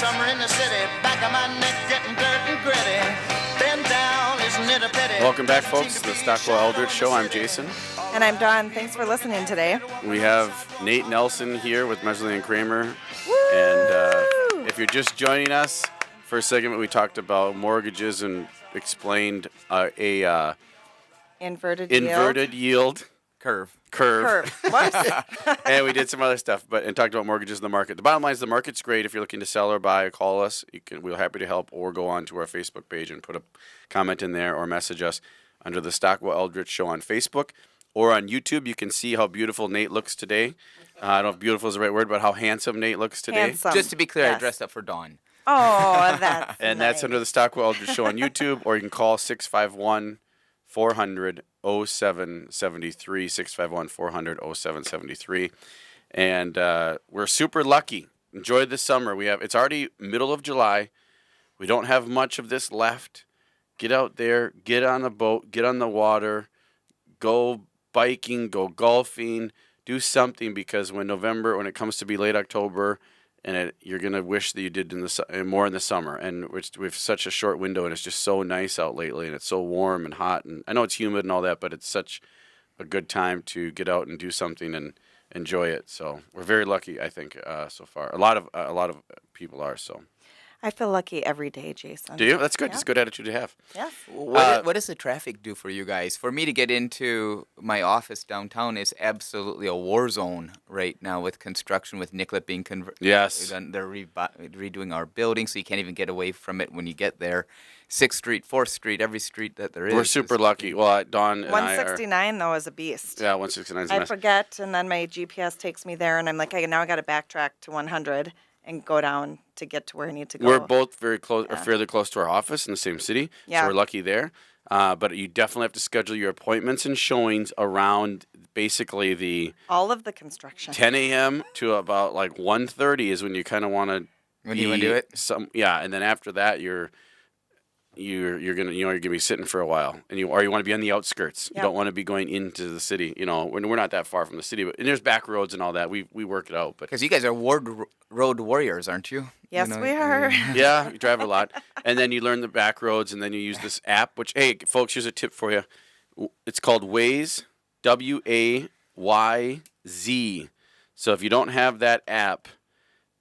summer in the city, back of my neck getting dirt and gritty. Bend down, isn't it a pity? Welcome back, folks, to the Stockwell Eldridge Show. I'm Jason. And I'm Dawn. Thanks for listening today. We have Nate Nelson here with Mesley and Kramer. Woo! And if you're just joining us, for a segment we talked about mortgages and explained a inverted yield curve. What? And we did some other stuff, and talked about mortgages in the market. The bottom line is the market's great. If you're looking to sell or buy, call us. We're happy to help, or go on to our Facebook page and put a comment in there, or message us under the Stockwell Eldridge Show on Facebook. Or on YouTube, you can see how beautiful Nate looks today. I don't know if beautiful is the right word, but how handsome Nate looks today. Handsome. Just to be clear, Yes. I dressed up for Dawn. Oh, that's And nice. that's under the Stockwell Eldridge Show on YouTube, or you can call 651-400-0773, 651-400-0773. And we're super lucky. Enjoy the summer. It's already middle of July. We don't have much of this left. Get out there, get on the boat, get on the water, go biking, go golfing, do something, because when it comes to be late October, and you're going to wish that you did more in the summer. And we have such a short window, and it's just so nice out lately, and it's so warm and hot. And I know it's humid and all that, but it's such a good time to get out and do something and enjoy it. So we're very lucky, I think, so far. A lot of people are. So I feel lucky every day, Jason. do you? That's good. Yeah. It's a good attitude to have. Yes. What does the traffic do for you guys? For me to get into my office downtown is absolutely a war zone right now, with construction, with Nicollet being converted. Yes. They're redoing our building, so you can't even get away from it when you get there. 6th Street, 4th Street, every street that there is. We're super lucky. Well, Dawn and I are. 169, though, is a beast. Yeah, 169 is a I mess. forget, and then my GPS takes me there, and I'm like, now I got to backtrack to 100 and go down to get to where I need to go. We're both very close, or fairly close to our office in the same city, Yeah. so we're lucky there. But you definitely have to schedule your appointments and showings around basically the all of the construction. 10 a.m. to about like 1:30 is when you kind of want to. When you wanna do it? And then after that you're gonna be sitting for a while, and you want to be on the outskirts. Yep. You don't want to be going into the city. We're not that far from the city, and there's back roads and all that. We work it out, but Because you guys are road warriors, aren't you? Yes, we are. yeah, you drive a lot, and then you learn the back roads, and then you use this app. Which, hey, folks, here's a tip for you. It's called Waze, WAYZ. So if you don't have that app,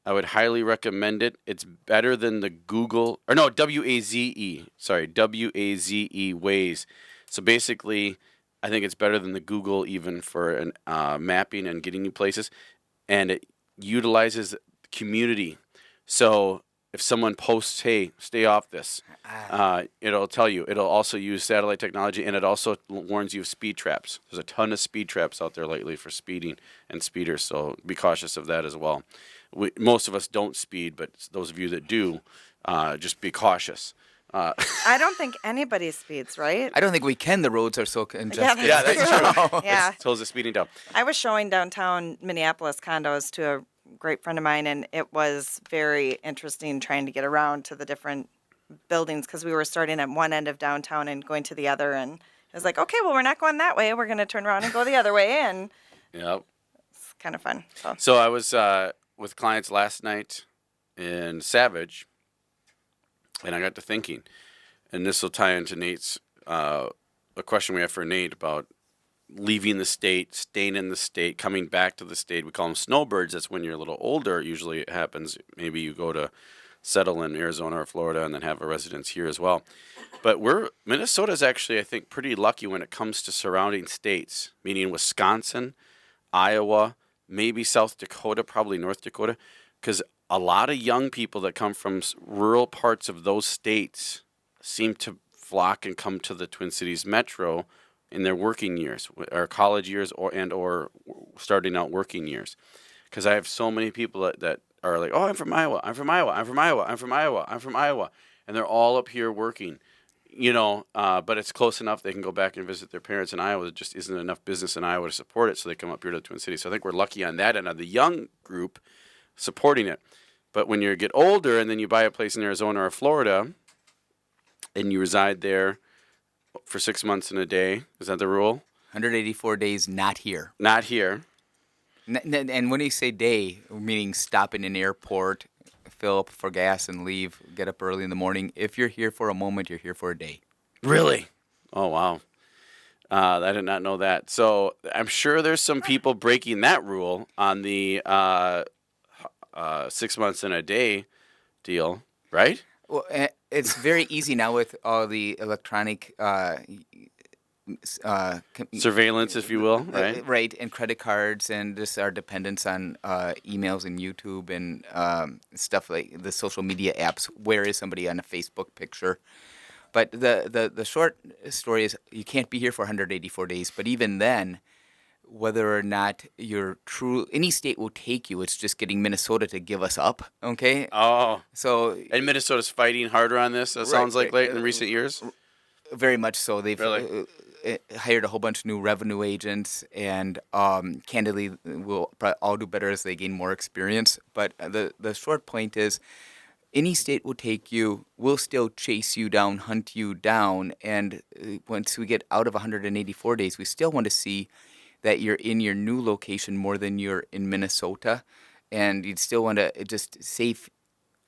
I would highly recommend it. It's better than the Google, WAZE. Sorry, WAZE, Waze. So basically, I think it's better than the Google even for mapping and getting you places. And it utilizes community. So if someone posts, hey, stay off this, it'll tell you. It'll also use satellite technology, and it also warns you of speed traps. There's a ton of speed traps out there lately for speeding and speeders, so be cautious of that as well. Most of us don't speed, but those of you that do, just be cautious. I don't think anybody speeds, right? I don't think we can. The roads are so congested. Yeah, that's true. Yeah. It tells the speeding down. I was showing downtown Minneapolis condos to a great friend of mine, and it was very interesting trying to get around to the different buildings, because we were starting at one end of downtown and going to the other, and it was like, okay, well, we're not going that way. We're going to turn around and go the other way, and Yep. it's kind of fun. So I was with clients last night in Savage, and I got to thinking, and this will tie into Nate's a question we have for Nate about leaving the state, staying in the state, coming back to the state. We call them snowbirds. That's when you're a little older. Usually it happens. Maybe you go to settle in Arizona or Florida and then have a residence here as well. But Minnesota's actually, I think, pretty lucky when it comes to surrounding states, meaning Wisconsin, Iowa, maybe South Dakota, probably North Dakota, because a lot of young people that come from rural parts of those states seem to flock and come to the Twin Cities metro in their working years, or college years, or starting out working years. Because I have so many people that are like, oh, I'm from Iowa, I'm from Iowa, I'm from Iowa, I'm from Iowa, I'm from Iowa. And they're all up here working, but it's close enough they can go back and visit their parents in Iowa. There just isn't enough business in Iowa to support it, so they come up here to the Twin Cities. So I think we're lucky on that end of the young group supporting it. But when you get older and then you buy a place in Arizona or Florida and you reside there for 6 months and a day, is that the rule? 184 days not here. Not here. And when you say day, meaning stop in an airport, fill up for gas and leave, get up early in the morning. If you're here for a moment, you're here for a day. Really? Oh, wow. I did not know that. So I'm sure there's some people breaking that rule on the 6 months in a day deal, right? Well, it's very easy now with all the electronic Surveillance, if you will, right? right, and credit cards, and just our dependence on emails and YouTube and stuff like the social media apps. Where is somebody on a Facebook picture? But the short story is you can't be here for 184 days. But even then, whether or not any state will take you, it's just getting Minnesota to give us up. Okay. Oh, So and Minnesota's fighting harder on this. It sounds like late in recent years. very much so. They've Really? hired a whole bunch of new revenue agents, and candidly, will probably all do better as they gain more experience. But the short point is, any state will take you, will still chase you down, hunt you down, and once we get out of 184 days, we still want to see that you're in your new location more than you're in Minnesota, and you'd still want to just safe,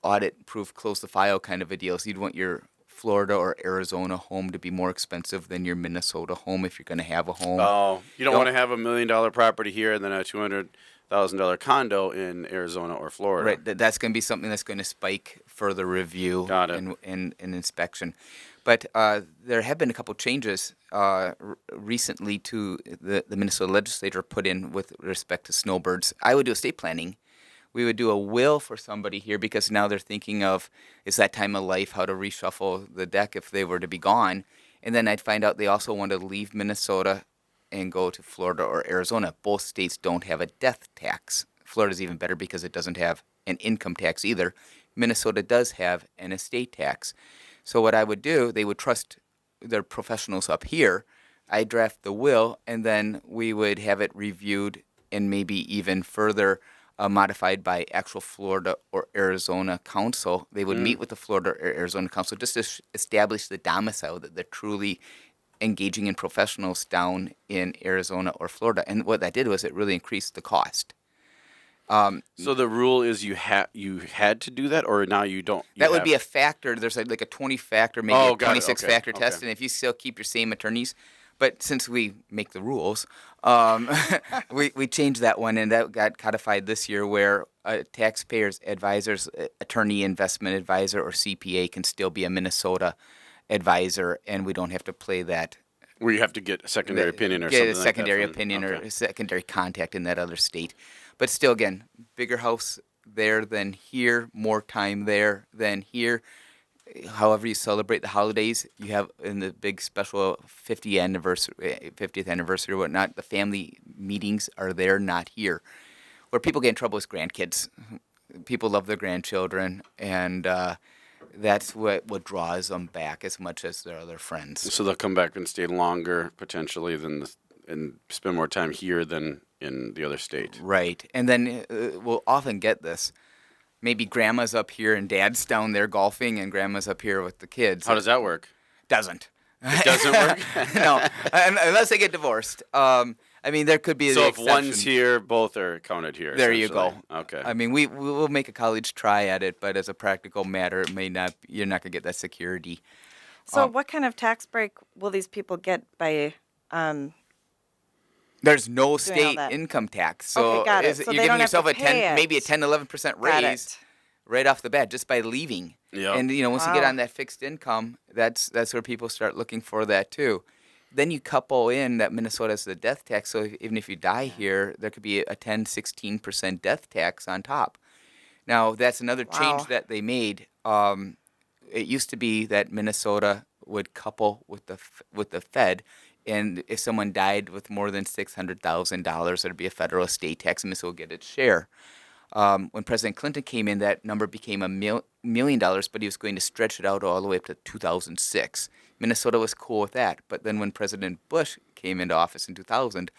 audit-proof, close the file kind of a deal. So you'd want your Florida or Arizona home to be more expensive than your Minnesota home if you're going to have a home. Oh, you don't want to have $1 million property here and then a $200,000 condo in Arizona or Florida. Right, that's going to be something that's going to spike further review Got it. and inspection. But there have been a couple changes recently to the Minnesota legislature put in with respect to snowbirds. I would do estate planning. We would do a will for somebody here because now they're thinking of, it's that time of life, how to reshuffle the deck if they were to be gone. And then I'd find out they also want to leave Minnesota and go to Florida or Arizona. Both states don't have a death tax. Florida's even better because it doesn't have an income tax either. Minnesota does have an estate tax. So what I would do, they would trust their professionals up here. I draft the will, and then we would have it reviewed and maybe even further modified by actual Florida or Arizona council. They would meet with the Florida or Arizona council just to establish the domicile that they're truly engaging in professionals down in Arizona or Florida. And what that did was it really increased the cost. So the rule is you had to do that, or now you don't? That would be a factor. There's like a 20-factor, maybe Oh, a got it. 26-factor Okay. test, and if you still keep your same attorneys, but since we make the rules, we changed that one, and that got codified this year, where taxpayers, advisors, attorney, investment advisor, or CPA can still be a Minnesota advisor, and we don't have to play that. Where you have to get a secondary opinion or Get something a secondary like that. opinion Okay. or a secondary contact in that other state. But still, again, bigger house there than here, more time there than here. However you celebrate the holidays, you have in the big special 50th anniversary or whatnot, the family meetings are there, not here. Where people get in trouble is grandkids. People love their grandchildren, and that's what draws them back as much as their other friends. So they'll come back and stay longer potentially and spend more time here than in the other state. Right. And then we'll often get this. Maybe grandma's up here and dad's down there golfing, and grandma's up here with the kids. How does that work? Doesn't. It doesn't work? No, unless they get divorced. I mean, there could be So the if one's exception. here, both are counted here. There you go. essentially. Okay. I mean, we will make a college try at it, but as a practical matter, it may not. You're not gonna get that security. So, what kind of tax break will these people get by? There's no all state that. income tax, so, Okay, got it. So you're they giving don't have to yourself a pay it. maybe a 10-11% Got raise it. right off the bat just by leaving. Yep. And once you get Wow. on that fixed income, that's where people start looking for that too. Then you couple in that Minnesota has the death tax, so even if you die here, there could be a 10-16% death tax on top. Now that's another change Wow. that they made. It used to be that Minnesota would couple with the Fed, and if someone died with more than $600,000, there'd be a federal estate tax, and Minnesota would get its share. When President Clinton came in, that number became $1 million, but he was going to stretch it out all the way up to 2006. Minnesota was cool with that, but then when President Bush came into office in 2000,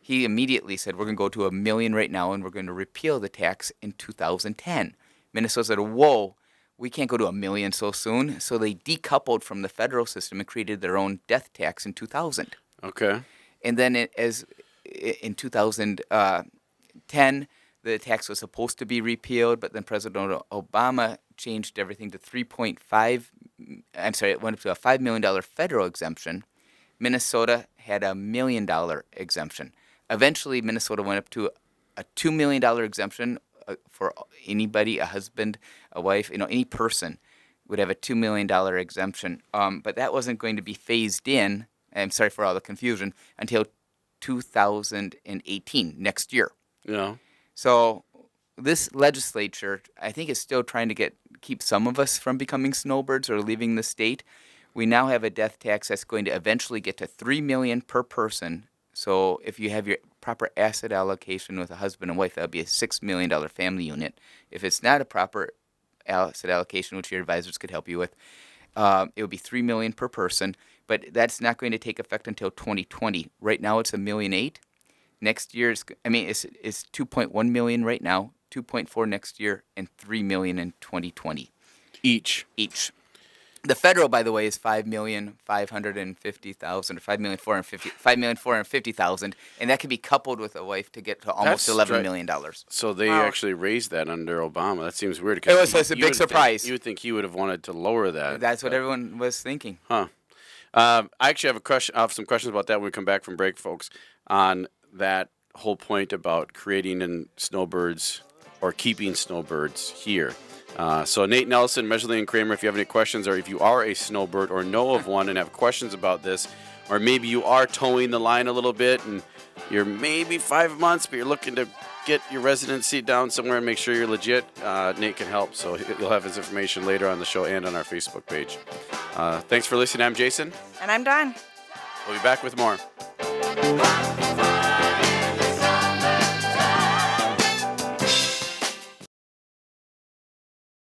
he immediately said, we're going to go to $1 million right now, and we're going to repeal the tax in 2010. Minnesota said, whoa, we can't go to $1 million so soon. So they decoupled from the federal system and created their own death tax in 2000. Okay. And then in 2010, The tax was supposed to be repealed, but then President Obama changed everything to 3.5. I'm sorry, it went up to a $5 million federal exemption. Minnesota had a $1 million exemption. Eventually, Minnesota went up to a $2 million exemption for anybody, a husband, a wife, any person would have a $2 million exemption. But that wasn't going to be phased in, I'm sorry for all the confusion, until 2018, next year. Yeah. So this legislature, I think, is still trying to keep some of us from becoming snowbirds or leaving the state. We now have a death tax that's going to eventually get to $3 million per person. So if you have your proper asset allocation with a husband and wife, that would be a $6 million family unit. If it's not a proper asset allocation, which your advisors could help you with, it would be $3 million per person. But that's not going to take effect until 2020. Right now, it's $1.8 million. Next year, it's 2.1 million right now, 2.4 next year, and $3 million in 2020. Each. The federal, by the way, is $5,550,000 or $5,450,000, and that can be coupled with a wife to get to almost $11 million. So they Wow. actually raised that under Obama. That seems weird. It's a big surprise. You would think he would have wanted to lower that. That's what everyone was thinking. Huh. I actually have a question. I have some questions about that when we come back from break, folks, on that whole point about creating snowbirds or keeping snowbirds here. So Nate Nelson, Measurely and Kramer, if you have any questions, or if you are a snowbird or know of one and have questions about this, or maybe you are towing the line a little bit and you're maybe 5 months, but you're looking to get your residency down somewhere and make sure you're legit, Nate can help. So you'll have his information later on the show and on our Facebook page. Thanks for listening. I'm Jason. And I'm Dawn. We'll be back with more.